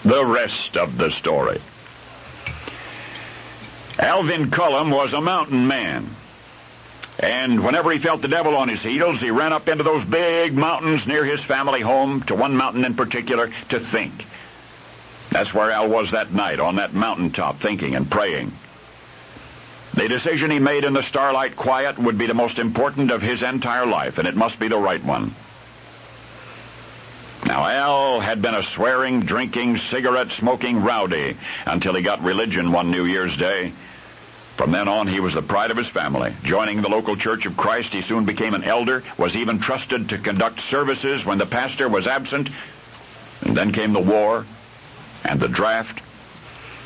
The rest of the story. Alvin Cullum was a mountain man. And whenever he felt the devil on his heels, he ran up into those big mountains near his family home, to one mountain in particular, to think. That's where Al was that night, on that mountaintop, thinking and praying. The decision he made in the starlight quiet would be the most important of his entire life, and it must be the right one. Now, Al had been a swearing, drinking, cigarette-smoking rowdy until he got religion one New Year's Day. From then on, he was the pride of his family. Joining the local Church of Christ, he soon became an elder, was even trusted to conduct services when the pastor was absent. And then came the war and the draft.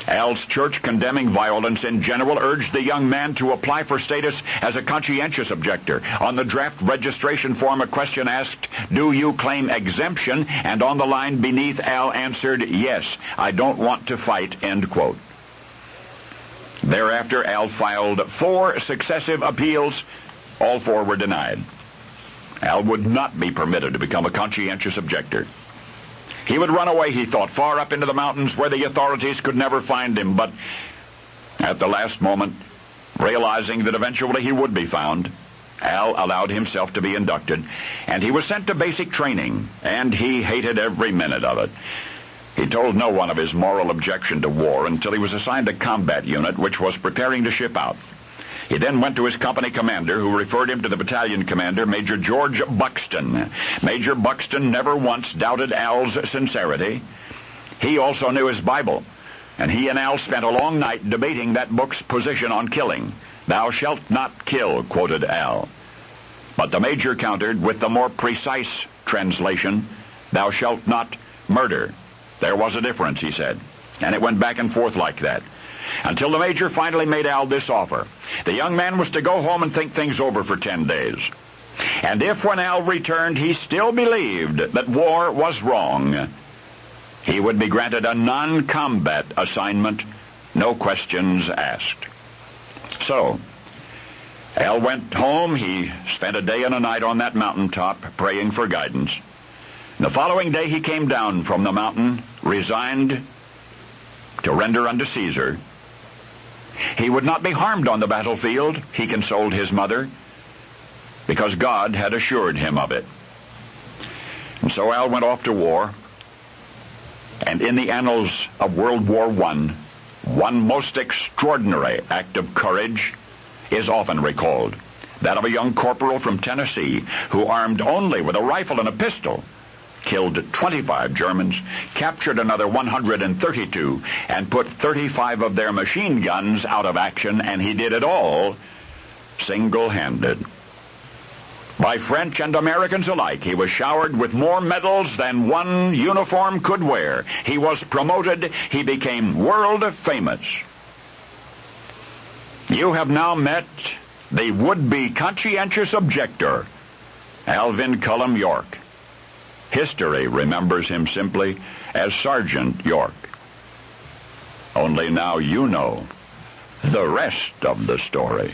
Al's church, condemning violence in general, urged the young man to apply for status as a conscientious objector. On the draft registration form, a question asked, "Do you claim exemption?" And on the line beneath, Al answered, "Yes, I don't want to fight," end quote. Thereafter, Al filed 4 successive appeals. All 4 were denied. Al would not be permitted to become a conscientious objector. He would run away, he thought, far up into the mountains where the authorities could never find him. But at the last moment, realizing that eventually he would be found, Al allowed himself to be inducted, and he was sent to basic training, and he hated every minute of it. He told no one of his moral objection to war until he was assigned a combat unit which was preparing to ship out. He then went to his company commander, who referred him to the battalion commander, Major George Buxton. Major Buxton never once doubted Al's sincerity. He also knew his Bible, and he and Al spent a long night debating that book's position on killing. "Thou shalt not kill," quoted Al. But the major countered with the more precise translation, "Thou shalt not murder." There was a difference, he said, and it went back and forth like that, until the major finally made Al this offer. The young man was to go home and think things over for 10 days. And if when Al returned he still believed that war was wrong, he would be granted a non-combat assignment, no questions asked. So, Al went home. He spent a day and a night on that mountaintop praying for guidance. The following day he came down from the mountain, resigned to render unto Caesar. He would not be harmed on the battlefield, he consoled his mother, because God had assured him of it. And so Al went off to war, and in the annals of World War I, one most extraordinary act of courage is often recalled, that of a young corporal from Tennessee who, armed only with a rifle and a pistol, killed 25 Germans, captured another 132, and put 35 of their machine guns out of action, and he did it all single-handed. By French and Americans alike, he was showered with more medals than one uniform could wear. He was promoted. He became world famous. You have now met the would-be conscientious objector, Alvin Cullum York. History remembers him simply as Sergeant York. Only now you know the rest of the story.